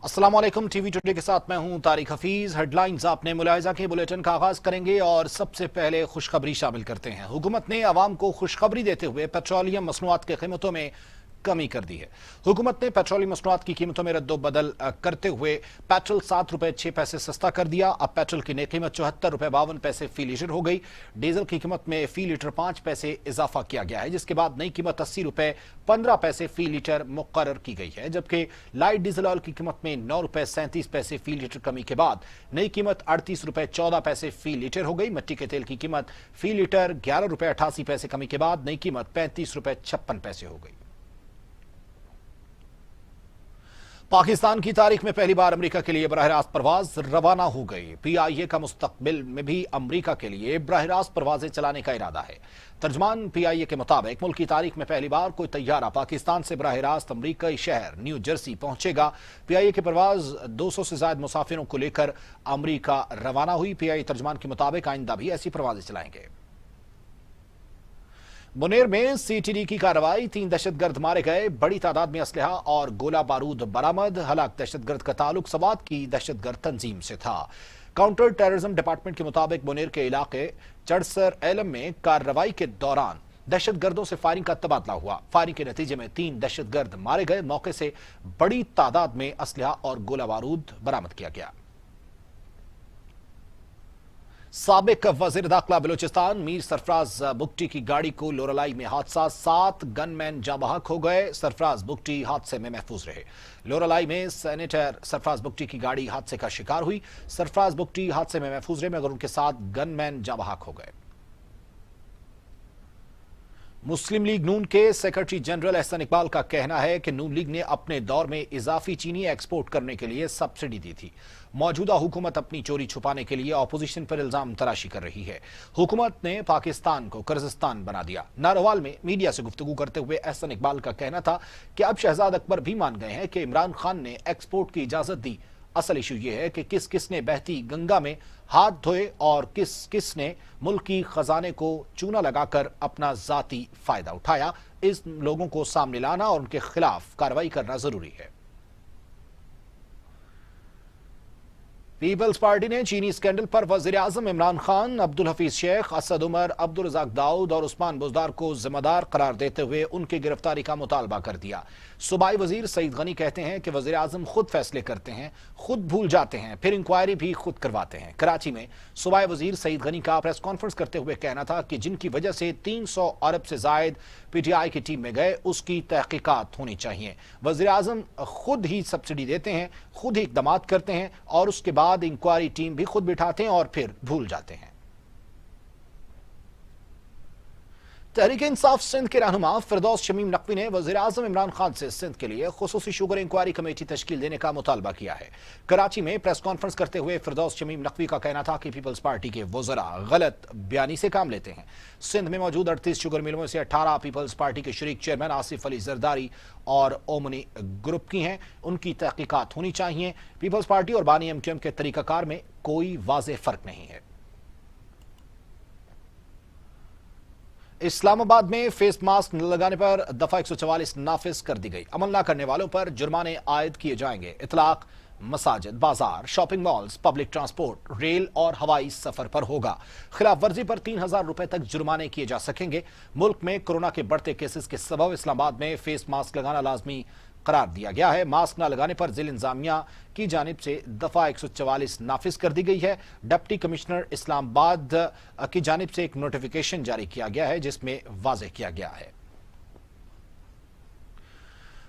अस्सलाम वालेकुम। TV today के साथ मैं हूं तारिक हफीज। हेडलाइंस आपने मुलाहिजा के बुलेटिन का आगाज करेंगे और सबसे पहले खुशखबरी शामिल करते हैं। हुकूमत ने आवाम को खुशखबरी देते हुए पेट्रोलियम मसनूआत की कीमतों में कमी कर दी है। हुकूमत ने पेट्रोलियम मसनूआत की कीमतों में रद्दोबदल करते हुए पेट्रोल 7 रुपए 6 पैसे सस्ता कर दिया। अब पेट्रोल की नई कीमत 74 रुपए 52 पैसे फी लीटर हो गई। डीजल की कीमत में फी लीटर 5 पैसे इजाफा किया गया है, जिसके बाद नई कीमत 80 रुपए 15 पैसे फी लीटर मुकर्रर की गई है। जबकि लाइट डीजल ऑयल की कीमत में 9 रुपए 37 पैसे फी लीटर कमी के बाद नई कीमत 38 रुपए 14 पैसे फी लीटर हो गई। मिट्टी के तेल की कीमत फी लीटर 11 रुपए 88 पैसे कमी के बाद नई कीमत 35 रुपए 56 पैसे हो गई। पाकिस्तान की तारीख में पहली बार अमेरिका के लिए बराह रास्त परवाज रवाना हो गई। पीआईए का मुस्तकबिल में भी अमेरिका के लिए बराह रास्त परवाजें चलाने का इरादा है। तर्जमान पीआईए के मुताबिक मुल्क की तारीख में पहली बार कोई तैयारा पाकिस्तान से बराह रास्त अमरीकी शहर न्यू जर्सी पहुंचेगा। पीआईए की परवाज 200 से ज्यादा मुसाफिरों को लेकर अमरीका रवाना हुई। पीआईए तर्जमान के मुताबिक आइंदा भी ऐसी परवाजें चलाएंगे। मुनेर में सीटीडी की कार्रवाई, 3 दहशतगर्द मारे गए, बड़ी तादाद में असलहा और गोला बारूद बरामद। हलाक दहशतगर्द का ताल्लुक सवात की दहशतगर्द तंजीम से था। काउंटर टेररिज्म डिपार्टमेंट के मुताबिक मुनेर के इलाके चड़सर एलम में कार्रवाई के दौरान दहशतगर्दों से फायरिंग का तबादला हुआ। फायरिंग के नतीजे में 3 दहशतगर्द मारे गए। मौके से बड़ी तादाद में असलहा और गोला बारूद बरामद किया गया। साबिक वजीर दाखिला बलूचिस्तान मीर सरफराज बुगटी की गाड़ी को लोरालाई में हादसा, 7 गनमैन जाँ बहक हो गए। सरफराज बुगटी हादसे में महफूज रहे। लोरालाई में सेनेटर सरफराज बुगटी की गाड़ी हादसे का शिकार हुई। सरफराज बुगटी हादसे में महफूज रहे, मगर उनके साथ गनमैन जाँ बहक हो गए। मुस्लिम लीग नून के सेक्रेटरी जनरल एहसन इकबाल का कहना है कि नून लीग ने अपने दौर में इजाफी चीनी एक्सपोर्ट करने के लिए सब्सिडी दी थी। मौजूदा हुकूमत अपनी चोरी छुपाने के लिए अपोजिशन पर इल्जाम तराशी कर रही है। हुकूमत ने पाकिस्तान को कर्जिस्तान बना दिया। नारोवाल में मीडिया से गुफ्तगू करते हुए एहसन इकबाल का कहना था कि अब शहजाद अकबर भी मान गए हैं कि इमरान खान ने एक्सपोर्ट की इजाजत दी। असल इशू यह है कि किस किस ने बहती गंगा में हाथ धोए और किस किस ने मुल्क की खजाने को चूना लगाकर अपना जाती फायदा उठाया। इस लोगों को सामने लाना और उनके खिलाफ कार्रवाई करना जरूरी है। पीपल्स पार्टी ने चीनी स्कैंडल पर वजीर आजम इमरान खान, अब्दुल हफीज शेख, असद उमर, अब्दुल रज़ाक दाऊद और उस्मान बुज़दार को जिम्मेदार करार देते हुए उनकी गिरफ्तारी का मुतालबा कर दिया। सूबाई वजीर सईद गनी कहते हैं कि वजीर आजम खुद फैसले करते हैं, खुद भूल जाते हैं, फिर इंक्वायरी भी खुद करवाते हैं। कराची में सूबाई वजीर सईद गनी का प्रेस कॉन्फ्रेंस करते हुए कहना था कि जिनकी वजह से 300 अरब से जायद पीटीआई की टीम में गए, उसकी तहकीकात होनी चाहिए। वजीर आजम खुद ही सब्सिडी देते हैं, खुद ही इकदाम करते हैं और उसके बाद इंक्वायरी टीम भी खुद बिठाते हैं और फिर भूल जाते हैं। तहरीक इंसाफ सिंध के रहनुमा फिरदौस शमीम नकवी ने वजीर आजम इमरान खान से सिंध के लिए खुसूसी शुगर इंक्वायरी कमेटी तश्कील देने का मुतालबा किया है। कराची में प्रेस कॉन्फ्रेंस करते हुए फिरदौस शमीम नकवी का कहना था कि पीपल्स पार्टी के वज़रा गलत बयानी से काम लेते हैं। सिंध में मौजूद 38 शुगर मिलों में से 18 पीपल्स पार्टी के शरीक चेयरमैन आसिफ अली जरदारी और ओमनी ग्रुप की हैं। उनकी तहकीकात होनी चाहिए। पीपल्स पार्टी और बानी एमक्यूएम के तरीकाकार में कोई वाज़ेह फर्क नहीं है। इस्लामाबाद में फेस मास्क न लगाने पर दफा 144 नाफिज कर दी गई। अमल न करने वालों पर जुर्माने आयद किए जाएंगे। इतलाक मसाजिद, बाजार, shopping malls, public transport, rail और हवाई सफर पर होगा। खिलाफ वर्जी पर 3000 रुपए तक जुर्माने किए जा सकेंगे। मुल्क में कोरोना के बढ़ते केसेस के सबब इस्लामाबाद में फेस मास्क लगाना लाजमी करार दिया गया है। मास्क न लगाने पर जिला इंतजामिया की जानिब से दफा 144 नाफिज कर दी गई है। डिप्टी कमिश्नर इस्लामाबाद की जानिब से एक नोटिफिकेशन जारी किया गया है जिसमें वाज़ेह किया गया है।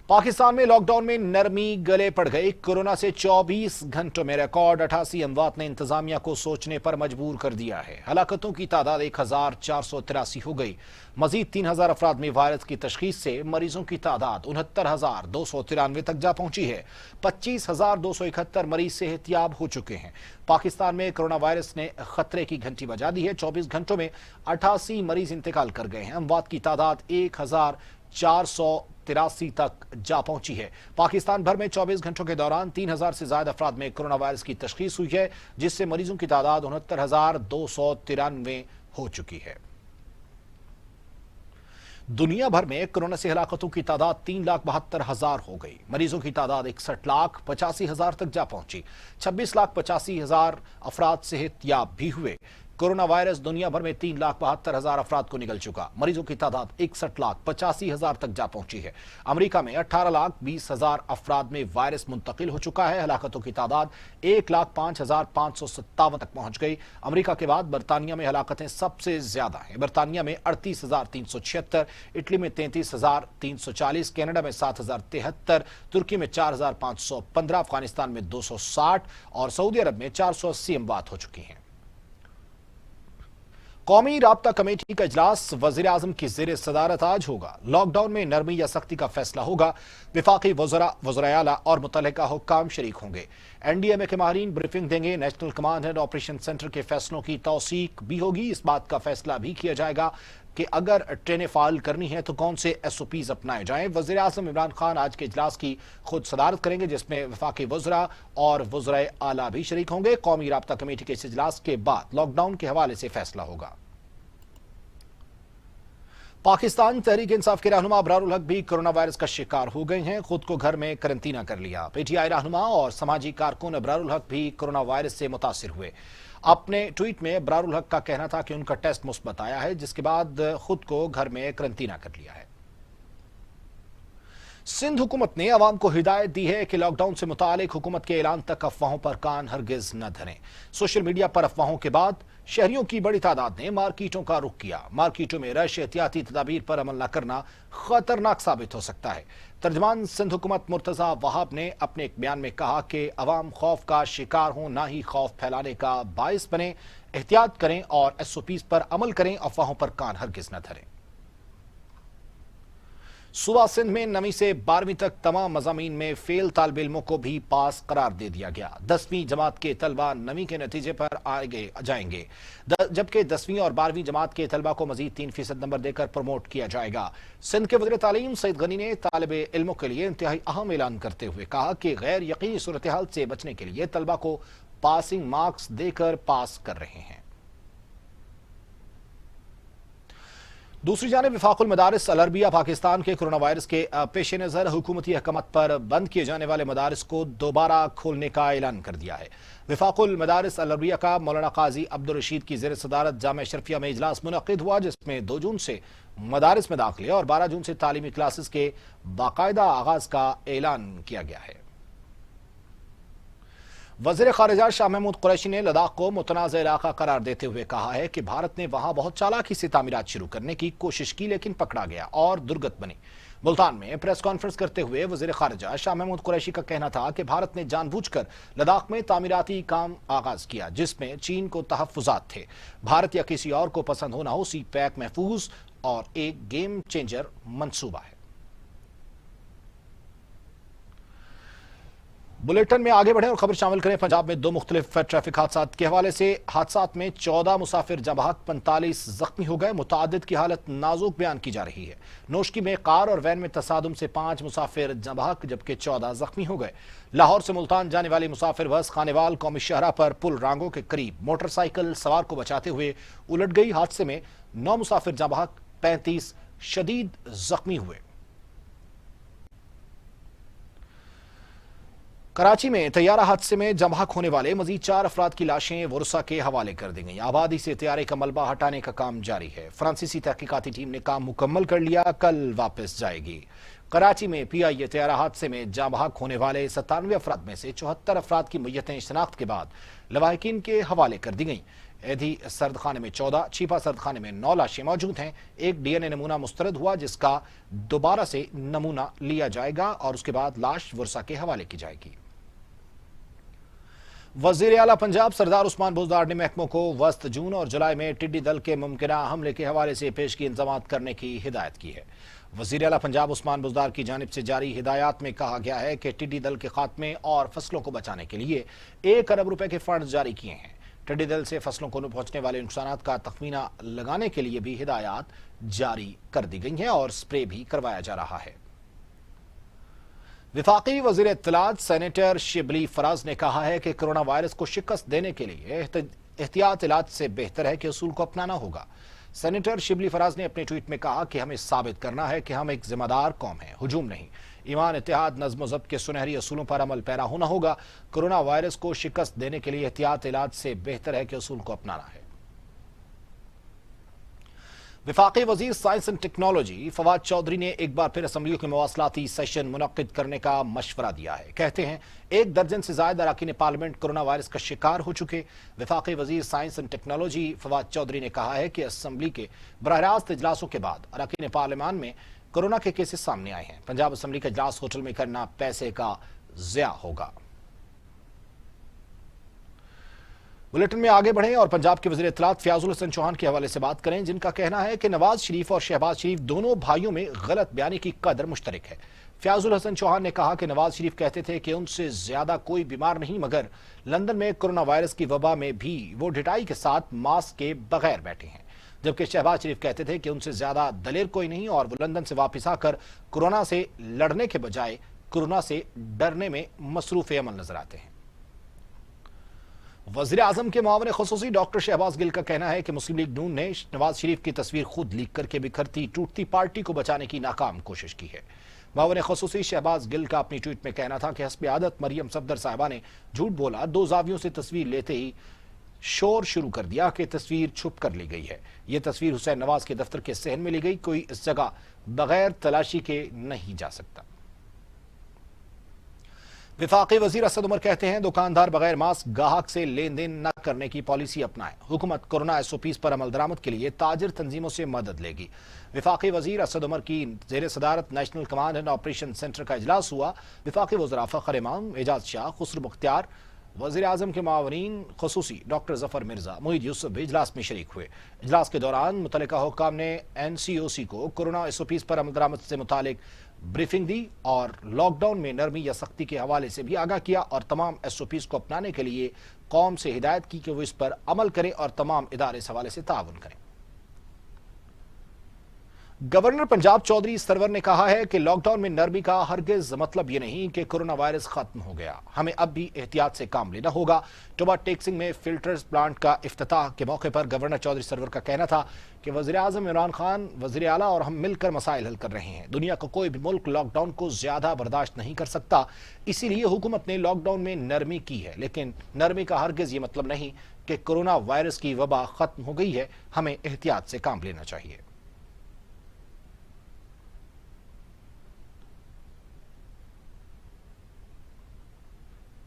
पाकिस्तान में लॉकडाउन में नरमी गले पड़ गई। कोरोना से 24 घंटों में रिकॉर्ड 88 अमवात ने इंतजामिया को सोचने पर मजबूर कर दिया है। हलाकतों की तादाद 1483 हो गई। मजीद 3000 अफराद में वायरस की तशखीस से मरीजों की तादाद 69,293 तक जा पहुंची है। 25,271 मरीज सेहतियाब हो चुके हैं। पाकिस्तान में कोरोना वायरस ने खतरे की घंटी बजा दी है। 24 घंटों में 88 मरीज इंतकाल कर गए हैं। अमवात की तादाद 1483 तक जा पहुंची है। पाकिस्तान भर में 24 घंटों के दौरान 3000 से ज्यादा अफराद में कोरोना वायरस की तशखीस हुई है, जिससे मरीजों की तादाद 69,293 हो चुकी है। दुनिया भर में कोरोना से हलाकतों की तादाद 3,72,000 हो गई। मरीजों की तादाद 61,85,000 तक जा पहुंची। 26,85,000 अफराद सेहतयाब भी हुए। कोरोना वायरस दुनिया भर में 3,72,000 अफराद को निगल चुका। मरीजों की तादाद 61,85,000 तक जा पहुंची है। अमेरिका में 18,20,000 अफराद में वायरस मुंतकिल हो चुका है। हलाकतों की तादाद 1,05,557 तक पहुंच गई। अमेरिका के बाद बरतानिया में हलाकतें सबसे ज्यादा हैं। बरतानिया में 38,376, इटली में 33,340, कनाडा में 7,073, तुर्की में 4,515, अफगानिस्तान में 260 और सऊदी अरब में 480 अमवात हो चुकी हैं। कौमी राब्ता कमेटी का इजलास वजीर आजम की जेर सदारत आज होगा। लॉकडाउन में नरमी या सख्ती का फैसला होगा। विफाकी वज़रा आला और मुतल्लिका हुक्काम शरीक होंगे। एनडीएमए के माहिरीन ब्रीफिंग देंगे। National command and operation centre के फैसलों की तौसीक भी होगी। इस बात का फैसला भी किया जाएगा कि अगर ट्रेनें फाल करनी है तो कौन से SOPs अपनाए जाएं। वज़ीर आज़म इमरान खान आज के इजलास की खुद सदारत करेंगे, जिसमें वफाकी वज़रा और वज़रा आला भी शरीक होंगे। कौमी राब्ता कमेटी के इस इजलास के बाद लॉकडाउन के हवाले से फैसला होगा। पाकिस्तान तहरीक इंसाफ के रहनुमा अबरारुल हक भी कोरोना वायरस का शिकार हो गए हैं। खुद को घर में करंतना कर लिया। PTI रहनुमा और समाजी कारकुन अबरारुल हक भी कोरोना वायरस से मुतासिर हुए। अपने ट्वीट में अबरारुल हक का कहना था कि उनका टेस्ट मुस्बत आया है, जिसके बाद खुद को घर में करंतना कर लिया है। सिंध हुकूमत ने अवाम को हिदायत दी है कि लॉकडाउन से मुतालिक हुकूमत के ऐलान तक अफवाहों पर कान हरगिज न धरें। सोशल मीडिया पर अफवाहों के बाद शहरियों की बड़ी तादाद ने मार्केटों का रुख किया। मार्केटों में रश एहतियाती तदाबीर पर अमल न करना खतरनाक साबित हो सकता है। तर्जमान सिंध हुकूमत मुर्तजा वहाब ने अपने एक बयान में कहा कि अवाम खौफ का शिकार हो, ना ही खौफ फैलाने का बायस बने। एहतियात करें और SOPs पर अमल करें। अफवाहों पर कान हरगिज न धरें। सूबा सिंध में नवी से 12वीं तक तमाम मज़ामीन में फेल तालिब इल्मों को भी पास करार दे दिया गया। 10वीं जमात के तलबा नवी के नतीजे पर आगे जाएंगे, जबकि 10वीं और 12वीं जमात के तलबा को मजीद 3% नंबर देकर प्रमोट किया जाएगा। सिंध के वज़ीर तालीम सईद गनी ने तालिब इल्मों के लिए इंतहाई अहम ऐलान करते हुए कहा कि गैर यकीनी सूरत हाल से बचने के लिए तलबा को पासिंग मार्क्स देकर पास कर रहे हैं। दूसरी जानिब वफाकुल मदारिस अल अरबिया पाकिस्तान के कोरोना वायरस के पेश नज़र हुकूमती अहकाम पर बंद किए जाने वाले मदारिस को दोबारा खोलने का ऐलान कर दिया है। वफाकुल मदारिस अल अरबिया का मौलाना काजी अब्दुल रशीद की ज़ेर सदारत जामिया अशरफिया में इजलास मुनक़िद हुआ, जिसमें 2 जून से मदारिस में दाखिले और 12 जून से तालीमी क्लासेस के बाकायदा आगाज का ऐलान किया गया है। वज़ीर ख़ारिजा शाह महमूद कुरैशी ने लद्दाख को मुतनाज़ इलाका करार देते हुए कहा है कि भारत ने वहां बहुत चालाकी से तामीरात शुरू करने की कोशिश की, लेकिन पकड़ा गया और दुर्गत बनी। मुल्तान में प्रेस कॉन्फ्रेंस करते हुए वज़ीर ख़ारिजा शाह महमूद कुरैशी का कहना था कि भारत ने जानबूझकर लद्दाख में तामीराती काम आगाज किया, जिसमें चीन को तहफ़्फ़ुज़ात थे। भारत या किसी और को पसंद हो ना हो, CPEC महफूज और एक गेम चेंजर मंसूबा है। बुलेटिन में आगे बढ़े और खबर शामिल करें। पंजाब में 2 मुख्तलिफ ट्रैफिक हादसा के हवाले से। हादसात में 14 मुसाफिर जबाहक, 45 जख्मी हो गए। मुतादिद की हालत नाजुक बयान की जा रही है। नोशकी में कार और वैन में तसादुम से 5 मुसाफिर जबाहक जबकि 14 जख्मी हो गए। लाहौर से मुल्तान जाने वाली मुसाफिर बस खानेवाल कौमी शाहरा पर पुल रांगों के करीब मोटरसाइकिल सवार को बचाते हुए उलट गई। हादसे में 9 मुसाफिर जबाहक, 35 शदीद जख्मी हुए। कराची में तैयारा हादसे में जमहक होने वाले मजीद 4 अफराद की लाशें वुरसा के हवाले कर दी गई। आबादी से तैयारे का मलबा हटाने का काम जारी है। फ्रांसीसी तहकीकाती टीम ने काम मुकम्मल कर लिया, कल वापस जाएगी। कराची में PIA तैयारा हादसे में जमहक होने वाले 97 अफराद में से 74 अफराद की मैयतें शनाख्त के बाद लवाहिकीन के हवाले कर दी गई। एधी सर्दखाने में 14, छिपा सर्दखाने में 9 लाशें मौजूद हैं। एक DNA नमूना मुस्तरद हुआ, जिसका दोबारा से नमूना लिया जाएगा और उसके बाद लाश वुरसा के हवाले की जाएगी। वजीर आला पंजाब सरदार उस्मान बुज़दार ने महकमों को वस्त जून और जुलाई में टिड्डी दल के मुमकिना हमले के हवाले से पेशगी इंतजाम करने की हिदायत की है। वजीर आला पंजाब उस्मान बुज़दार की जानिब से जारी हिदायत में कहा गया है कि टिड्डी दल के खात्मे और फसलों को बचाने के लिए 1 अरब रुपए के फंड जारी किए हैं। टिड्डी दल से फसलों को पहुंचने वाले नुकसान का तखमीना लगाने के लिए भी हिदायत जारी कर दी गई हैं और स्प्रे भी करवाया जा रहा है। विफाकी वज़ीर इत्तलात सेनेटर शिबली फराज ने कहा है कि कोरोना वायरस को शिकस्त देने के लिए एहतियात इलाज से बेहतर है कि उसूल को अपनाना होगा। سینیٹر شبلی فراز نے اپنے ٹویٹ میں کہا کہ ہمیں ثابت کرنا ہے کہ ہم ایک ذمہ دار قوم ہیں، ہجوم نہیں۔ ایمان، اتحاد، نظم و ضبط کے سنہری اصولوں پر عمل پیرا ہونا ہوگا۔ کورونا وائرس کو شکست دینے کے لیے احتیاط علاج سے بہتر ہے کہ اصول کو اپنانا ہے۔ وفاقی وزیر science and technology Fawad Chaudhry نے ایک بار پھر اسمبلیوں کے مواصلاتی سیشن منعقد کرنے کا مشورہ دیا ہے۔ کہتے ہیں 1 درجن سے زائد اراکین پارلیمنٹ کورونا وائرس کا شکار ہو چکے۔ وفاقی وزیر science and technology Fawad Chaudhry نے کہا ہے کہ اسمبلی کے براہ راست اجلاسوں کے بعد اراکین پارلیمان میں کورونا کے کیسز سامنے آئے ہیں۔ پنجاب اسمبلی کا اجلاس ہوٹل میں کرنا پیسے کا ضیاع ہوگا۔ بلیٹن میں آگے بڑھیں اور پنجاب کے وزیر اطلاعات فیاض الحسن چوہان کے حوالے سے بات کریں، جن کا کہنا ہے کہ نواز شریف اور شہباز شریف دونوں بھائیوں میں غلط بیانی کی قدر مشترک ہے۔ فیاض الحسن چوہان نے کہا کہ نواز شریف کہتے تھے کہ ان سے زیادہ کوئی بیمار نہیں، مگر لندن میں کورونا وائرس کی وبا میں بھی وہ ڈٹائی کے ساتھ ماسک کے بغیر بیٹھے ہیں، جبکہ شہباز شریف کہتے تھے کہ ان سے زیادہ دلیر کوئی نہیں اور وہ لندن سے واپس آ کر کورونا سے لڑنے کے بجائے کورونا سے ڈرنے میں مصروف عمل نظر آتے ہیں۔ وزیر اعظم کے معاون خصوصی ڈاکٹر شہباز گل کا کہنا ہے کہ مسلم لیگ نون نے نواز شریف کی تصویر خود لیک کر کے بکھرتی ٹوٹتی پارٹی کو بچانے کی ناکام کوشش کی ہے۔ معاون خصوصی شہباز گل کا اپنی ٹویٹ میں کہنا تھا کہ حسب عادت مریم صفدر صاحبہ نے جھوٹ بولا، 2 زاویوں سے تصویر لیتے ہی شور شروع کر دیا کہ تصویر چھپ کر لی گئی ہے۔ یہ تصویر حسین نواز کے دفتر کے صحن میں لی گئی، کوئی اس جگہ بغیر تلاشی کے نہیں جا سکتا۔ وفاقی وزیر اسد عمر کہتے ہیں دکاندار بغیر ماسک گاہک سے لین دین نہ کرنے کی پالیسی اپنائیں۔ حکومت کورونا SOPs پر عمل درآمد کے لیے تاجر تنظیموں سے مدد لے گی۔ وفاقی وزیر اسد عمر کی زیر صدارت national command and operation centre کا اجلاس ہوا۔ وفاقی وزراء فخر امام، اعجاز شاہ، خسرو مختار، وزیر اعظم کے معاونین خصوصی ڈاکٹر ظفر مرزا، معید یوسف بھی اجلاس میں شریک ہوئے۔ اجلاس کے دوران متعلقہ حکام نے NCOC کو کورونا SOPs پر عمل درآمد سے متعلق بریفنگ دی اور لاک ڈاؤن میں نرمی یا سختی کے حوالے سے بھی آگاہ کیا اور تمام SOPs کو اپنانے کے لیے قوم سے ہدایت کی کہ وہ اس پر عمل کریں اور تمام ادارے اس حوالے سے تعاون کریں۔ گورنر پنجاب چودھری سرور نے کہا ہے کہ لاک ڈاؤن میں نرمی کا ہرگز مطلب یہ نہیں کہ کورونا وائرس ختم ہو گیا، ہمیں اب بھی احتیاط سے کام لینا ہوگا۔ ٹوبا ٹیکسنگ میں فلٹرز پلانٹ کا افتتاح کے موقع پر گورنر چودھری سرور کا کہنا تھا کہ وزیر اعظم عمران خان، وزیر اعلیٰ اور ہم مل کر مسائل حل کر رہے ہیں۔ دنیا کا کوئی بھی ملک لاک ڈاؤن کو زیادہ برداشت نہیں کر سکتا، اسی لیے حکومت نے لاک ڈاؤن میں نرمی کی ہے، لیکن نرمی کا ہرگز یہ مطلب نہیں کہ کورونا وائرس کی وبا ختم ہو گئی ہے، ہمیں احتیاط سے کام لینا چاہیے۔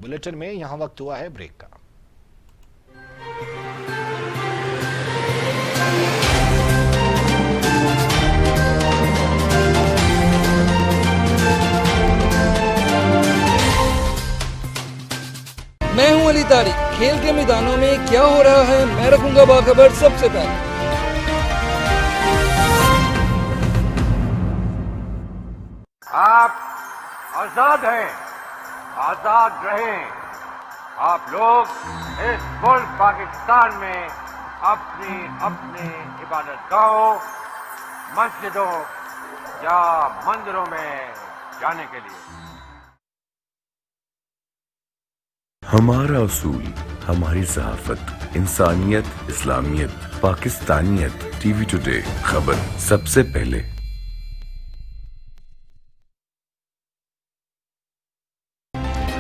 بلیٹن میں یہاں وقت ہوا ہے بریک کا۔ میں ہوں علی طارق۔ کھیل کے میدانوں میں کیا ہو رہا ہے میں رکھوں گا باخبر سب سے پہلے۔ آپ آزاد ہیں، آزاد رہیں۔ آپ لوگ اس ملک پاکستان میں اپنی عبادت گاہوں، مسجدوں یا مندروں میں جانے کے لیے۔ ہمارا اصول، ہماری صحافت، انسانیت، اسلامیت، پاکستانیت۔ ٹی وی ٹوڈے، خبر سب سے پہلے۔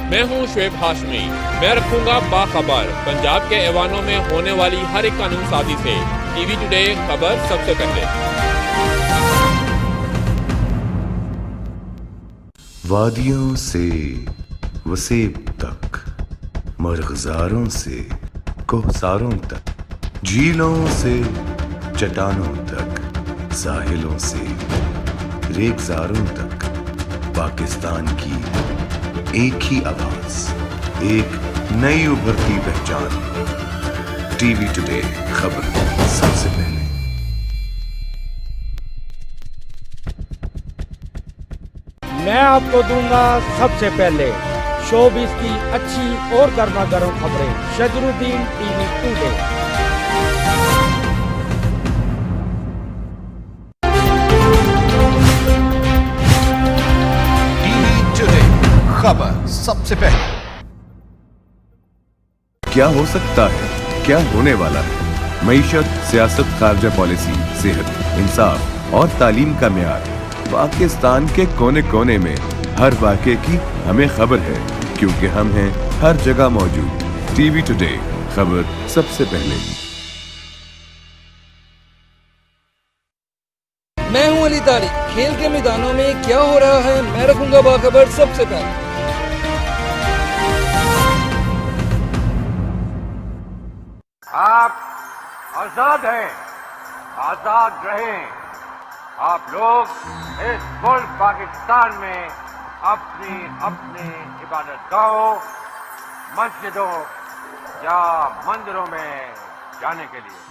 میں ہوں شعیب ہاشمی، میں رکھوں گا باخبر پنجاب کے ایوانوں میں ہونے والی ہر ایک قانون سازی سے۔ ٹی وی ٹوڈے، خبر سب سے پہلے۔ وادیوں سے وسیب تک، مرغزاروں سے کوہساروں تک، جھیلوں سے چٹانوں تک، ساحلوں سے ریگزاروں تک، پاکستان کی ایک ہی آواز، ایک نئی ابھرتی پہچان۔ ٹی وی ٹوڈے، خبر سب سے پہلے۔ میں آپ کو دوں گا سب سے پہلے شوبز کی اچھی اور گرما گرم خبریں۔ شجر الدین، T V today. T V today, خبر سب سے پہلے۔ کیا ہو سکتا ہے، کیا ہونے والا ہے، मईशत, सियासत, खारजा पॉलिसी, सेहत, इंसाफ और तालीम का मेयार। पाकिस्तान के कोने कोने में हर वाक़े की हमें खबर है, क्योंकि हम हैं हर जगह मौजूद। टीवी टुडे, खबर सबसे पहले। मैं हूं अली तारिक। खेल के मैदानों में क्या हो रहा है, मैं रखूंगा बाखबर सबसे पहले। आप आजाद हैं, आजाद रहें। आप लोग इस मुल्क पाकिस्तान में अपनी अपनी इबादतगाहों, मस्जिदों या मंदिरों में जाने के लिए।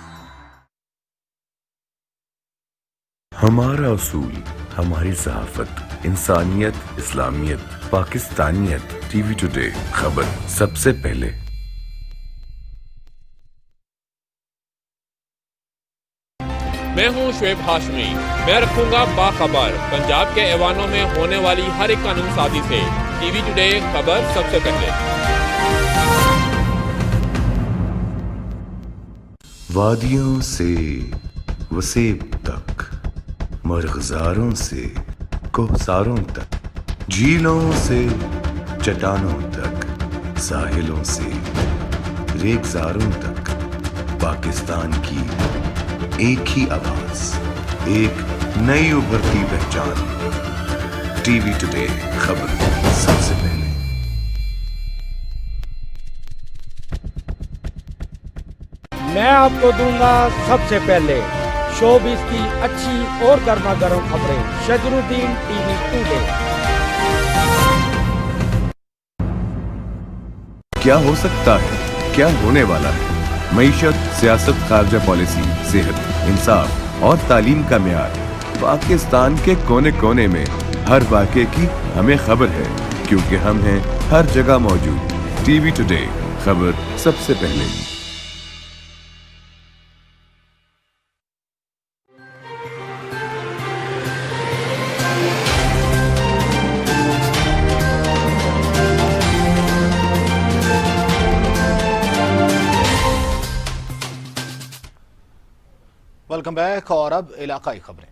हमारा असूल, हमारी ज़हाफ़त, इंसानियत, इस्लामियत, पाकिस्तानियत। टीवी टुडे, खबर सबसे पहले। मैं हूं शुएब हाशमी। मैं रखूंगा बाखबर पंजाब के ऐवानों में होने वाली हर एक कानून साजी से। टीवी टुडे, खबर सबसे पहले। वादियों से वसेब तक, मरग़ज़ारों से कोहसारों तक, झीलों से चट्टानों तक, साहिलों से रेगिस्तानों तक, पाकिस्तान की एक ही आवाज, एक नई उभरती पहचान। टीवी टुडे, खबर सबसे पहले। मैं आपको दूंगा सबसे पहले शोबिस की अच्छी और गर्मा गर्म खबरें। शजरुद्दीन, टीवी टुडे। क्या हो सकता है, क्या होने वाला है? मईशत, सियासत, खारजा पॉलिसी, सेहत, इंसाफ और तालीम का मेयार। पाकिस्तान के कोने कोने में हर वाक़े की हमें खबर है, क्योंकि हम हैं हर जगह मौजूद। टीवी टुडे, खबर सबसे पहले। वेलकम बैक और अब इलाकाई खबरें।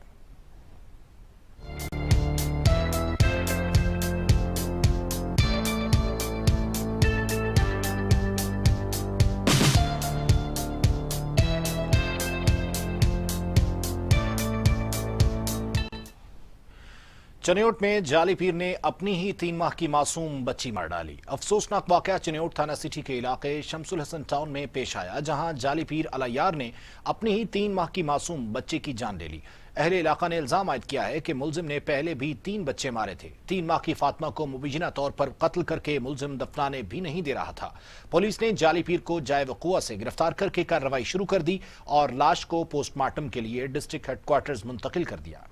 चनियोट में जाली पीर ने अपनी ही 3 माह की मासूम बच्ची मार डाली। अफसोसनाक वाकया चनियोट थाना सिटी के इलाके शमसुल हसन टाउन में पेश आया, जहां जाली पीर अलायार ने अपनी ही 3 माह की मासूम बच्चे की जान ले ली। अहले इलाका ने इल्जाम आयद किया है कि मुलजिम ने पहले भी 3 बच्चे मारे थे। 3 माह की फातिमा को मुबीना तौर पर कत्ल करके मुलजिम दफनाने भी नहीं दे रहा था। पुलिस ने जाली पीर को जाए वक़ुआ से गिरफ्तार करके कार्रवाई शुरू कर दी और लाश को पोस्टमार्टम के लिए डिस्ट्रिक्ट हेडक्वार्टर्स मुंतकिल कर दिया।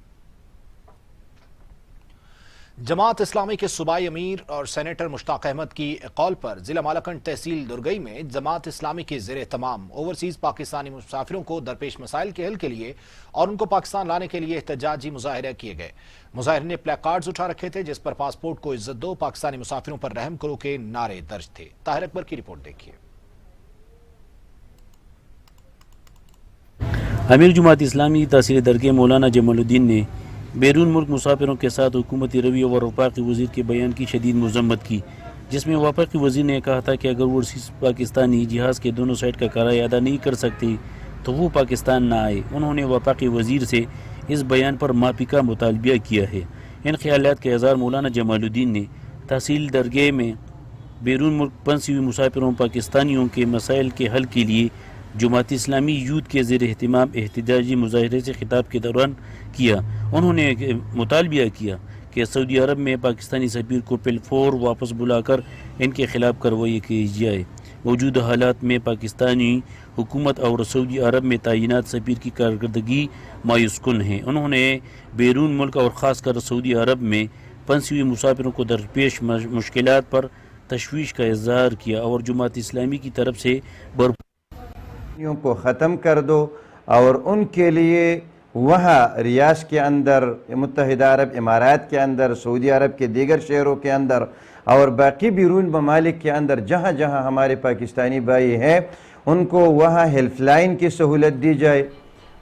जमात इस्लामी के सूबाई अमीर और सेनेटर मुश्ताक अहमद की कॉल पर जिला मालाकंड तहसील दुर्गई में जमात इस्लामी के ज़ेरे तमाम ओवरसीज पाकिस्तानी मुसाफिरों को दरपेश मसाइल के हल के लिए और उनको पाकिस्तान लाने के लिए एहतजाजी मुजाहिरे किए गए। मुजाहिर ने प्लेकार्ड्स उठा रखे थे, जिस पर पासपोर्ट को इज्जत दो, पाकिस्तानी मुसाफिरों पर रहम करो के नारे दर्ज थे। ताहिर अकबर की रिपोर्ट देखिए। अमीर जुमात इस्लामी तहसील दरगे मौलाना जमालुद्दीन ने बैरून मुल्क मुसाफिरों के साथ हुकूमती रवैये और वफाकी वज़ीर के बयान की शदीद मज़म्मत की, जिसमें वफाकी वज़ीर ने कहा था कि अगर ओवरसीज़ पाकिस्तानी जहाज़ के दोनों साइड का किराया अदा नहीं कर सकते तो वो पाकिस्तान ना आए। उन्होंने वफाकी वज़ीर से इस बयान पर माफ़ी का मुतालबा किया है। इन ख्यालात के इज़हार मौलाना जमालुद्दीन ने तहसील दरगे में बैरून मुल्क फंसे हुए मुसाफिरों पाकिस्तानियों के मसाइल के हल के लिए जमात इस्लामी यूथ के ज़ेर एहतमाम एहतजाजी मुजाहिरे से खिताब के दौरान किया। उन्होंने मुतालबा किया कि सऊदी अरब में पाकिस्तानी सफीर को पिलफोर वापस बुलाकर इनके खिलाफ कार्रवाई की जाए। मौजूदा हालात में पाकिस्तानी हुकूमत और सऊदी अरब में तैनात सफीर की कारकर्दगी मायूसकुन है। उन्होंने बैरून मुल्क और ख़ासकर सऊदी अरब में फंसे हुए मुसाफिरों को दरपेश मुश्किलात पर तशवीश का इज़हार किया और जमात इस्लामी की तरफ से को ख़त्म कर दो और उनके लिए वहाँ रियाश के अंदर, मुत्तहिदा अरब इमारात के अंदर, सऊदी अरब के दीगर शहरों के अंदर और बाकी बैरून ममालिक के अंदर जहाँ जहाँ हमारे पाकिस्तानी भाई हैं ان کو وہاں ہیلپ لائن کی سہولت دی جائے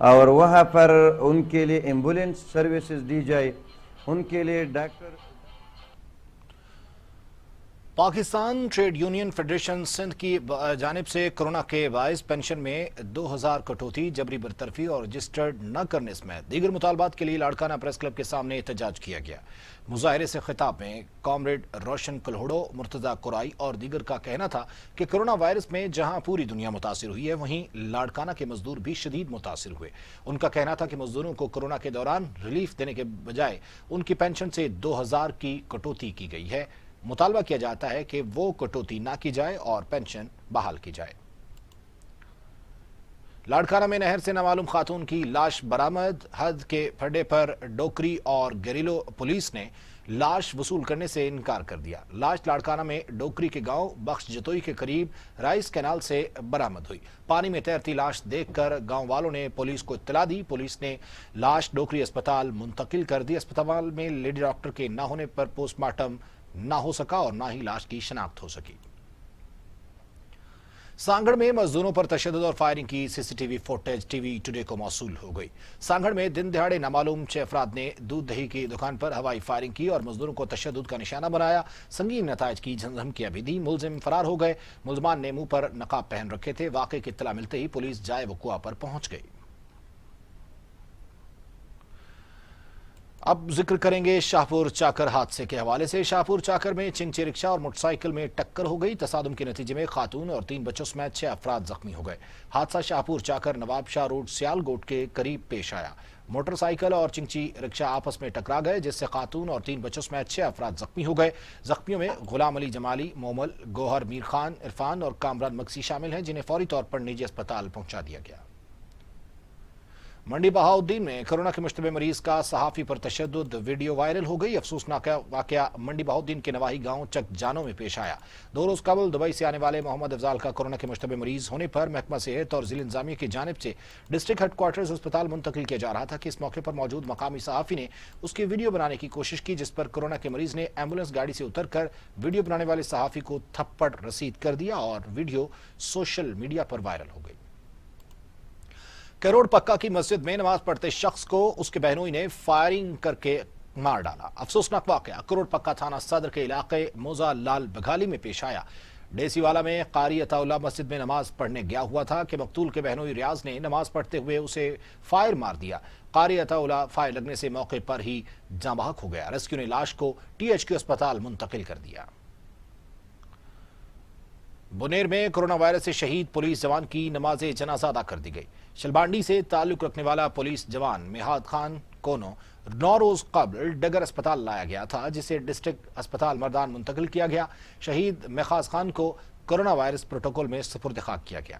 اور وہاں پر ان کے لیے ایمبولینس سروسز دی جائے، ان کے لیے doctor. Pakistan trade union federation Sindh کی جانب سے کورونا کے باعث پینشن میں 2000 کٹوتی، جبری برطرفی اور رجسٹرڈ نہ کرنے سمیت دیگر مطالبات کے لیے لاڑکانہ پریس کلب کے سامنے احتجاج کیا گیا۔ مظاہرے سے خطاب میں کامریڈ روشن کلہوڑو، مرتضی قرائی اور دیگر کا کہنا تھا کہ کورونا وائرس میں جہاں پوری دنیا متاثر ہوئی ہے، وہیں لاڑکانہ کے مزدور بھی شدید متاثر ہوئے۔ ان کا کہنا تھا کہ مزدوروں کو کورونا کے دوران ریلیف دینے کے بجائے ان کی پینشن سے 2000 کی کٹوتی کی گئی ہے۔ مطالبہ کیا جاتا ہے کہ وہ کٹوتی نہ کی جائے اور پینشن بحال کی جائے۔ لاڑکانہ میں نہر سے نامعلوم خاتون کی لاش برآمد، حد کے پھڈے پر ڈوکری اور گریلو پولیس نے لاش وصول کرنے سے انکار کر دیا۔ لاش لاڑکانہ میں ڈوکری کے گاؤں بخش جتوئی کے قریب رائس کینال سے برآمد ہوئی۔ پانی میں تیرتی لاش دیکھ کر گاؤں والوں نے پولیس کو اطلاع دی۔ پولیس نے لاش ڈوکری اسپتال منتقل کر دی۔ اسپتال میں لیڈی ڈاکٹر کے نہ ہونے پر پوسٹ مارٹم نہ ہو سکا اور نہ ہی لاش کی شناخت ہو سکی۔ سانگھڑ میں مزدوروں پر تشدد اور فائرنگ کی C C T V footage T V today کو موصول ہو گئی۔ سانگھڑ میں دن دہاڑے نامعلوم 6 افراد نے دودھ دہی کی دکان پر ہوائی فائرنگ کی اور مزدوروں کو تشدد کا نشانہ بنایا۔ سنگین نتائج کی دھمکیاں بھی دی۔ ملزم فرار ہو گئے۔ ملزمان نے منہ پر نقاب پہن رکھے تھے۔ واقعے کی اطلاع ملتے ہی پولیس جائے وقوع پر پہنچ گئی۔ اب ذکر کریں گے شاہپور چاکر حادثے کے حوالے سے۔ شاہپور چاکر میں چنگچی رکشہ اور موٹر سائیکل میں ٹکر ہو گئی۔ تصادم کے نتیجے میں خاتون اور 3 بچوں سمیت 6 افراد زخمی ہو گئے۔ حادثہ شاہپور چاکر نواب شاہ روڈ سیال گوٹ کے قریب پیش آیا۔ موٹر سائیکل اور چنگچی رکشہ آپس میں ٹکرا گئے، جس سے خاتون اور 3 بچوں سمیت 6 افراد زخمی ہو گئے۔ زخمیوں میں غلام علی جمالی، مومل، گوہر میر خان، عرفان اور کامران مکسی شامل ہیں، جنہیں فوری طور پر نجی اسپتال پہنچا دیا گیا۔ منڈی بہاؤدین میں کورونا کے مشتبہ مریض کا صحافی پر تشدد ویڈیو وائرل ہو گئی۔ افسوسناک واقعہ منڈی بہاؤدین کے نواحی گاؤں چک جانوں میں پیش آیا۔ 2 روز قبل دبئی سے آنے والے محمد افضال کا کورونا کے مشتبہ مریض ہونے پر محکمہ صحت اور ضلع انتظامیہ کی جانب سے ڈسٹرکٹ ہیڈ کوارٹرز اسپتال منتقل کیا جا رہا تھا کہ اس موقع پر موجود مقامی صحافی نے اس کی ویڈیو بنانے کی کوشش کی، جس پر کورونا کے مریض نے ایمبولینس گاڑی سے اتر کر ویڈیو بنانے والے صحافی کو تھپڑ رسید کر دیا اور ویڈیو سوشل میڈیا پر وائرل ہو گئی۔ کروڑ پکا کی مسجد میں نماز پڑھتے شخص کو اس کے بہنوئی نے فائرنگ کر کے مار ڈالا۔ افسوسناک واقعہ کروڑ پکا تھانہ صدر کے علاقے موزہ لال بگھالی میں پیش آیا۔ ڈیسی والا میں قاری عطا اللہ مسجد میں نماز پڑھنے گیا ہوا تھا کہ مقتول کے بہنوئی ریاض نے نماز پڑھتے ہوئے اسے فائر مار دیا۔ قاری عطا اللہ فائر لگنے سے موقع پر ہی جاں بحق ہو گیا۔ ریسکیو نے لاش کو THQ اسپتال منتقل کر دیا۔ بنیر میں کورونا وائرس سے شہید پولیس جوان کی نماز جنازہ ادا کر دی گئی۔ شلبانڈی سے تعلق رکھنے والا پولیس جوان میہاد خان کو 9 روز قبل ڈگر اسپتال لایا گیا تھا، جسے ڈسٹرکٹ اسپتال مردان منتقل کیا گیا۔ شہید میخاز خان کو کورونا وائرس پروٹوکول میں سپرد خاک کیا گیا۔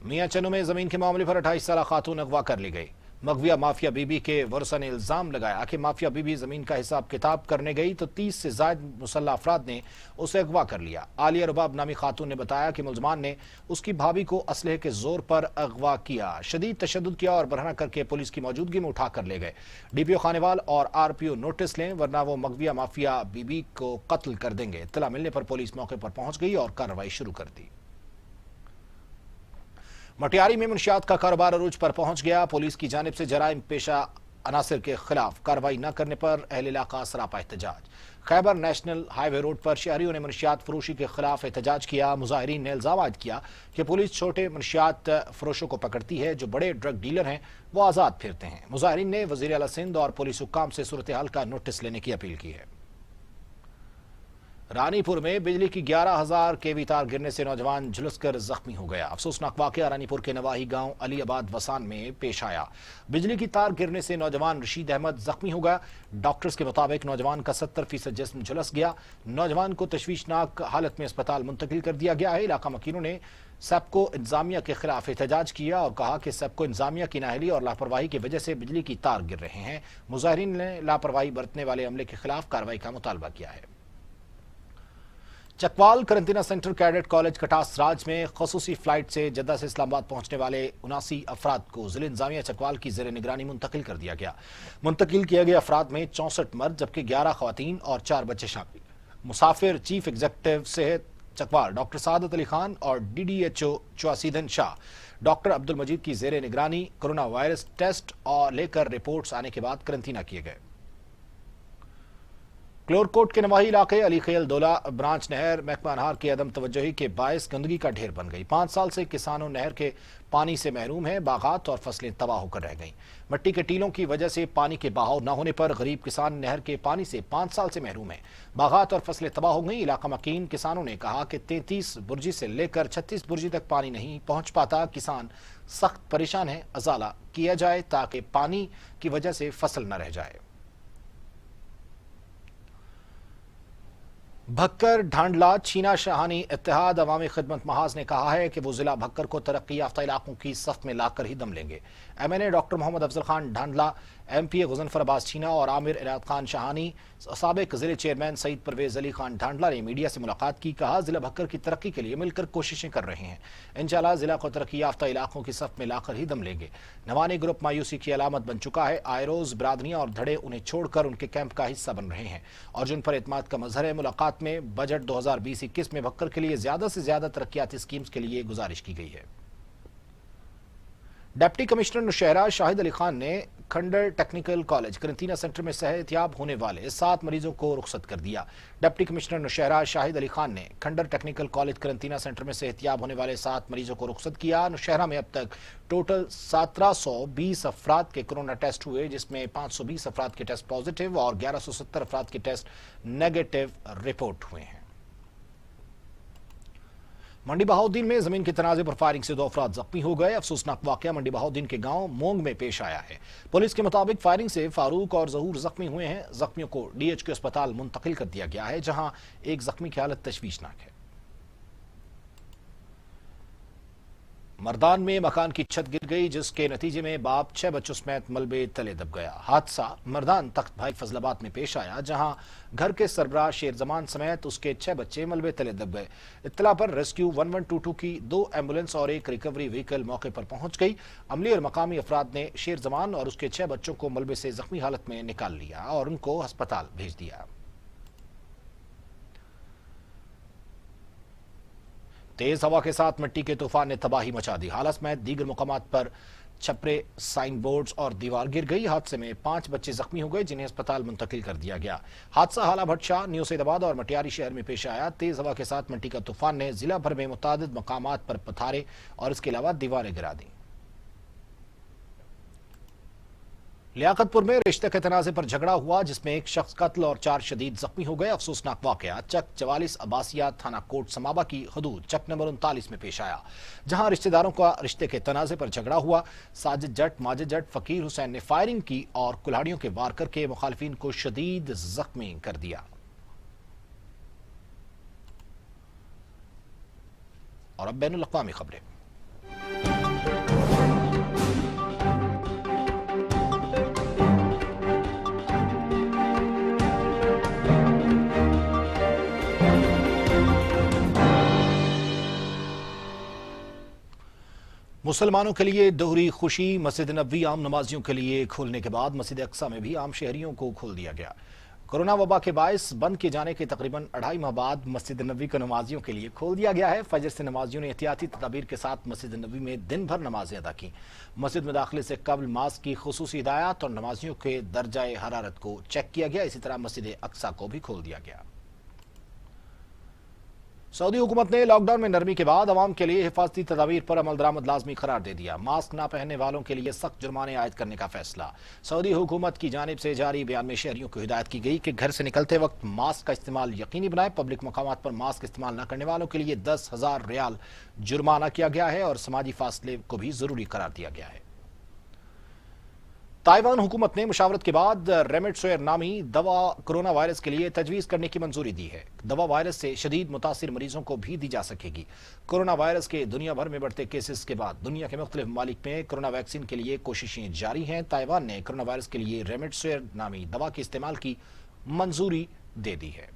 میاں چنو میں زمین کے معاملے پر 28 سالہ خاتون اغوا کر لی گئی۔ مغویہ مافیا بی بی کے ورثہ نے الزام لگایا کہ مافیا بی بی زمین کا حساب کتاب کرنے گئی تو 30 سے زائد مسلح افراد نے اسے اغوا کر لیا۔ عالیہ رباب نامی خاتون نے بتایا کہ ملزمان نے اس کی بھابھی کو اسلحے کے زور پر اغوا کیا، شدید تشدد کیا اور برہنہ کر کے پولیس کی موجودگی میں اٹھا کر لے گئے۔ DPO خانیوال اور RPO نوٹس لیں ورنہ وہ مغویہ مافیا بی بی کو قتل کر دیں گے۔ اطلاع ملنے پر پولیس موقع پر پہنچ گئی اور کارروائی شروع کر دی۔ مٹیاری میں منشیات کا کاروبار عروج پر پہنچ گیا۔ پولیس کی جانب سے جرائم پیشہ عناصر کے خلاف کارروائی نہ کرنے پر اہل علاقہ سراپا احتجاج۔ خیبر نیشنل ہائی وے روڈ پر شہریوں نے منشیات فروشی کے خلاف احتجاج کیا۔ مظاہرین نے الزام عائد کیا کہ پولیس چھوٹے منشیات فروشوں کو پکڑتی ہے، جو بڑے ڈرگ ڈیلر ہیں وہ آزاد پھرتے ہیں۔ مظاہرین نے وزیر اعلیٰ سندھ اور پولیس حکام سے صورتحال کا نوٹس لینے کی اپیل کی ہے۔ رانی پور میں بجلی کی 11,000 kV تار گرنے سے نوجوان جھلس کر زخمی ہو گیا۔ افسوسناک واقعہ رانی پور کے نواحی گاؤں علی آباد وسان میں پیش آیا۔ بجلی کی تار گرنے سے نوجوان رشید احمد زخمی ہو گیا۔ ڈاکٹرز کے مطابق نوجوان کا 70% جسم جھلس گیا۔ نوجوان کو تشویشناک حالت میں اسپتال منتقل کر دیا گیا ہے۔ علاقہ مکینوں نے سیپکو انتظامیہ کے خلاف احتجاج کیا اور کہا کہ سیپکو انتظامیہ کی نااہلی اور لاپرواہی کی وجہ سے بجلی کی تار گر رہے ہیں۔ مظاہرین نے لاپرواہی برتنے والے عملے کے خلاف کارروائی کا مطالبہ کیا ہے۔ چکوال قرنطینہ centre cadet college Katas Raj میں خصوصی فلائٹ سے جدہ سے اسلام آباد پہنچنے والے 79 افراد کو ضلع انتظامیہ چکوال کی زیر نگرانی منتقل کر دیا گیا۔ منتقل کیے گئے افراد میں 64 مرد جبکہ 11 خواتین اور 4 بچے شامل۔ مسافر چیف ایگزیکٹو صحت चकवाल डॉक्टर सादत अली खान और DDHO चौसीदन शाह डॉक्टर अब्दुल मजीद की जेर निगरानी कोरोना वायरस टेस्ट और लेकर रिपोर्ट्स आने के बाद करंतना किए गए। क्लोरकोट के नवाही इलाके अली खेल दौला ब्रांच नहर महकमा अनहार की अदम तवज्जोही के बायस गंदगी का ढेर बन गई। 5 साल से किसानों नहर के पानी से महरूम हैं। बागात और फसलें तबाह होकर रह गईं। मिट्टी के टीलों की वजह से पानी के बहाव न होने पर गरीब किसान नहर के पानी से 5 साल से महरूम हैं। बागात और फसलें तबाह हो गईं। इलाका मकीन किसानों ने कहा कि 33 बुर्जी से लेकर 36 बुर्जी तक पानी नहीं पहुंच पाता। किसान सख्त परेशान है। अजाला किया जाए ताकि पानी की वजह से फसल न रह जाए। भक्कर ढांडला छीना शाहानी इत्तेहाद अवामी खिदमत महाज ने कहा है कि वो जिला भक्कर को तरक्की याफ्ता इलाकों की सफ में लाकर ही दम लेंगे। MNA doctor Mohammad Afzal Khan Dhandla, MPA Ghazanfar Abbas Cheema और आमिर इनायत खान शाहानी, साबिक जिले चेयरमैन सईद परवेज अली खान ढांडला ने मीडिया से मुलाकात की। कहा जिला भक्कर की तरक्की के लिए मिलकर कोशिशें कर रहे हैं। इंशाअल्लाह जिला को तरक्की याफ्ता इलाकों की सफ में लाकर ही दम लेंगे। नवानी ग्रुप मायूसी की अलामत बन चुका है। आए रोज बरादरियां और धड़े उन्हें छोड़कर उनके कैंप का हिस्सा बन रहे हैं और जिन पर एतमाद का मजहर है। मुलाकात में बजट 2020-21 में भक्कर के लिए ज्यादा से ज्यादा तरक्याती स्कीम्स के लिए गुजारिश की गई है। डिप्टी कमिश्नर नौशहरा शाहिद अली खान ने खंडर टेक्निकल कॉलेज करंतना सेंटर में सेहतयाब होने वाले 7 मरीजों को रुखसत कर दिया। डिप्टी कमिश्नर नौशहरा शाहिद अली खान ने खंडर टेक्निकल कॉलेज करंतना सेंटर में सेहतयाब होने वाले 7 मरीजों को रुखसत किया। नौशहरा में अब तक टोटल 1720 अफराद के कोरोना टेस्ट हुए, जिसमें 520 अफराद के टेस्ट पॉजिटिव और 1170 अफराद के टेस्ट नेगेटिव रिपोर्ट हुए हैं। मंडी बहाउद्दीन में जमीन के तनाजे पर फायरिंग से 2 अफराद जख्मी हो गए। अफसोसनाक वाकया मंडी बहाउद्दीन के गांव मोंग में पेश आया है। पुलिस के मुताबिक फायरिंग से फारूक और जहूर जख्मी हुए हैं। जख्मियों को DHQ अस्पताल मुंतकिल कर दिया गया है, जहां एक जख्मी की हालत तशवीशनाक है। मर्दान में मकान की छत गिर गई, जिसके नतीजे में बाप 6 बच्चों समेत मलबे तले दब गया। हादसा मर्दान तख्त भाई फजलाबाद में पेश आया, जहां घर के सरबराह शेर जमान समेत उसके 6 बच्चे मलबे तले दब गए। इत्तला पर रेस्क्यू 1122 की 2 एम्बुलेंस और एक रिकवरी व्हीकल मौके पर पहुंच गई। अमली और मकामी अफराद ने शेर जमान और उसके 6 बच्चों को मलबे से जख्मी हालत में निकाल लिया और उनको अस्पताल भेज दिया। तेज हवा के साथ मिट्टी के तूफान ने तबाही मचा दी। हालत समेत दीगर मुकामात पर छपरे, साइन बोर्ड्स और दीवार गिर गई। हादसे में 5 बच्चे जख्मी हो गए, जिन्हें अस्पताल मुंतकिल कर दिया गया। हादसा हाला भट्टा, न्यू सैदाबाद और मटियारी शहर में पेश आया। तेज हवा के साथ मिट्टी का तूफान ने जिला भर में मुतादिद मकामात पर पत्थरे और इसके अलावा दीवारें गिरा दी। लियाकतपुर में रिश्ते के तनाजे पर झगड़ा हुआ, जिसमें एक शख्स कत्ल और 4 शदीद जख्मी हो गए। अफसोसनाक वाकया चक 44 अब्बासिया थाना कोट समाबा की हदूद चक नंबर 39 में पेश आया, जहां रिश्तेदारों का रिश्ते के तनाजे पर झगड़ा हुआ। साजिद जट, माजिद जट, फकीर हुसैन ने फायरिंग की और कुल्हाड़ियों के वार करके मुखालिफिन को शदीद जख्मी कर दिया। और अब बैनुल अक़वामी खबरें। मुसलमानों के लिए दोहरी खुशी। मस्जिद नबवी आम नमाजियों के लिए खोलने के बाद मस्जिद अक्सा में भी आम शहरियों को खोल दिया गया। कोरोना वबा के बायस बंद किए जाने के तकरीबन 2.5 माह बाद मस्जिद नबवी को नमाजियों के लिए खोल दिया गया है। फजर से नमाजियों ने एहतियाती तदाबीर के साथ मस्जिद नबवी में दिन भर नमाजें अदा की। मस्जिद में दाखिले से कबल मास्क की खुसूसी हिदायत और नमाजियों के दर्जाए हरारत को चेक किया गया। इसी तरह मस्जिद अक्सा को भी खोल दिया गया। सऊदी हुकूमत ने लॉकडाउन में नरमी के बाद अवाम के लिए हिफाजती तदाबीर पर अमल दरामद लाजमी करार दे दिया। मास्क ना पहनने वालों के लिए सख्त जुर्माने आयद करने का फैसला। सऊदी हुकूमत की जानिब से जारी बयान में शहरियों को हिदायत की गई कि घर से निकलते वक्त मास्क का इस्तेमाल यकीनी बनाएं। पब्लिक मकामात पर मास्क इस्तेमाल न करने वालों के लिए 10,000 रियाल जुर्माना किया गया है और समाजी फासले को भी जरूरी करार दिया गया है। ताइवान हुकूमत ने मुशावरत के बाद रेमडेसिविर नामी दवा कोरोना वायरस के लिए तजवीज़ करने की मंजूरी दी है। दवा वायरस से शदीद मुतासिर मरीजों को भी दी जा सकेगी। कोरोना वायरस के दुनिया भर में बढ़ते केसेस के बाद दुनिया के मुख्तलिफ ममालिक में कोरोना वैक्सीन के लिए कोशिशें जारी हैं। ताइवान ने कोरोना वायरस के लिए रेमडेसिविर नामी दवा के इस्तेमाल की मंजूरी दे दी है।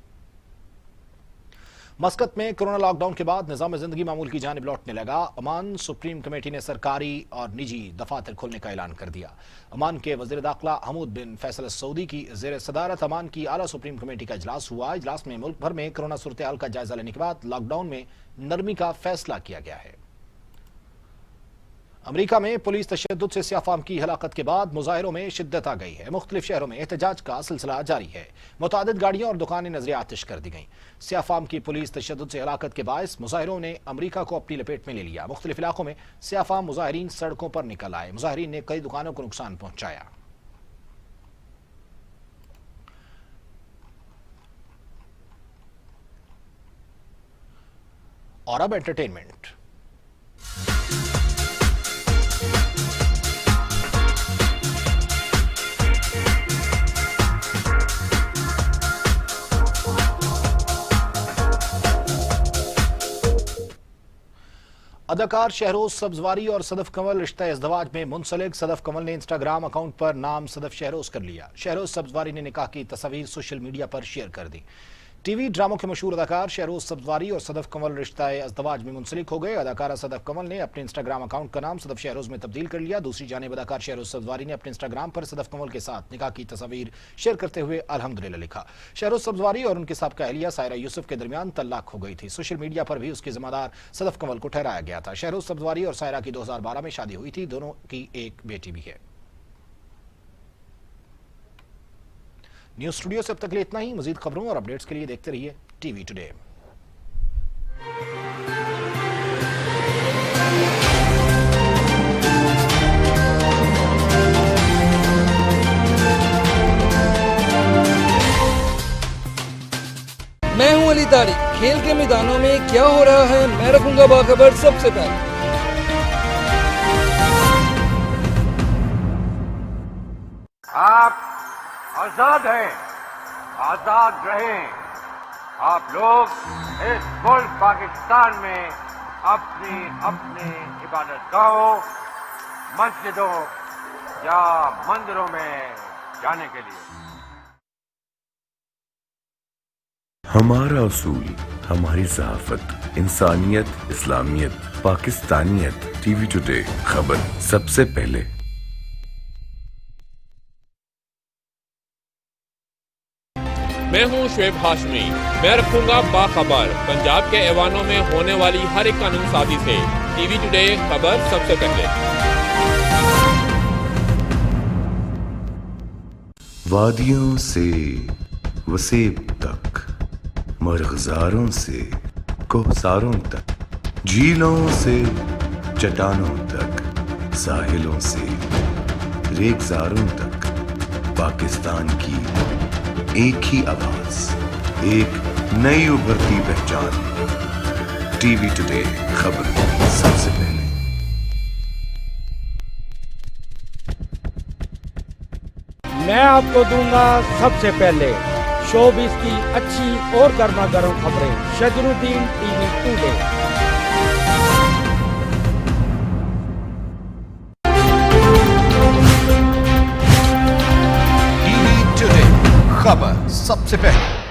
مسقط میں کورونا لاک ڈاؤن کے بعد نظام زندگی معمول کی جانب لوٹنے لگا۔ عمان سپریم کمیٹی نے سرکاری اور نجی دفاتر کھولنے کا اعلان کر دیا۔ عمان کے وزیر داخلہ حمود بن فیصل السعودی کی زیر صدارت عمان کی اعلیٰ سپریم کمیٹی کا اجلاس ہوا۔ اجلاس میں ملک بھر میں کورونا صورتحال کا جائزہ لینے کے بعد لاک ڈاؤن میں نرمی کا فیصلہ کیا گیا ہے۔ امریکہ میں پولیس تشدد سے سیاہ فام کی ہلاکت کے بعد مظاہروں میں شدت آ گئی ہے۔ مختلف شہروں میں احتجاج کا سلسلہ جاری ہے۔ متعدد گاڑیاں اور دکانیں نذر آتش کر دی گئیں۔ سیاہ فام کی پولیس تشدد سے ہلاکت کے باعث مظاہروں نے امریکہ کو اپنی لپیٹ میں لے لیا۔ مختلف علاقوں میں سیاہ فام مظاہرین سڑکوں پر نکل آئے۔ مظاہرین نے کئی دکانوں کو نقصان پہنچایا۔ اور اب انٹرٹینمنٹ۔ اداکار شہروز سبزواری اور صدف کنول رشتہ ازدواج میں منسلک۔ صدف کنول نے انسٹاگرام اکاؤنٹ پر نام صدف شہروز کر لیا۔ شہروز سبزواری نے نکاح کی تصاویر سوشل میڈیا پر شیئر کر دی۔ ٹی وی ڈراموں کے مشہور اداکار شہروز سبزواری اور صدف کنول رشتہ ازدواج میں منسلک ہو گئے۔ اداکارہ صدف کنول نے اپنے انسٹاگرام اکاؤنٹ کا نام صدف شہروز میں تبدیل کر لیا۔ دوسری جانب اداکار شہروز سبزواری نے اپنے انسٹاگرام پر صدف کنول کے ساتھ نکاح کی تصاویر شیئر کرتے ہوئے الحمدللہ لکھا۔ شہروز سبزواری اور ان کے سابقہ اہلیہ سائرہ یوسف کے درمیان طلاق ہو گئی تھی۔ سوشل میڈیا پر بھی اس کے ذمہ دار صدف کنول کو ٹھہرایا گیا تھا۔ شہروز سبزواری اور سائرہ کی 2012 میں شادی ہوئی تھی۔ دونوں کی ایک بیٹی بھی ہے۔ نیوز اسٹوڈیو سے اب تک اتنا ہی۔ مزید خبروں اور اپڈیٹس کے لیے دیکھتے رہیے ٹی وی ٹوڈے۔ میں ہوں علی طارق۔ کھیل کے میدانوں میں کیا ہو رہا ہے میں رکھوں گا باخبر سب سے پہلے۔ آپ آزاد ہیں، آزاد رہیں۔ آپ لوگ اس ملک پاکستان میں اپنی عبادت گاہوں، مسجدوں یا مندروں میں جانے کے لیے۔ ہمارا اصول، ہماری ثقافت، انسانیت، اسلامیت، پاکستانیت۔ ٹی وی ٹوڈے، خبر سب سے پہلے۔ میں ہوں شعیب ہاشمی۔ میں رکھوں گا باخبر پنجاب کے ایوانوں میں ہونے والی ہر ایک قانون سازی سے۔ ٹی وی ٹوڈے، خبر سب سے پہلے۔ وادیوں سے وسیب تک، مرغزاروں سے کوہساروں تک، جھیلوں سے چٹانوں تک، ساحلوں سے ریگزاروں تک، پاکستان کی ایک ہی آواز، ایک نئی ابھرتی پہچان۔ ٹی وی ٹوڈے، خبر سب سے پہلے۔ میں آپ کو دوں گا سب سے پہلے شوبز کی اچھی اور گرما گرم خبریں۔ شجر الدین، T V today. T V today, خبر سب سے پہلے۔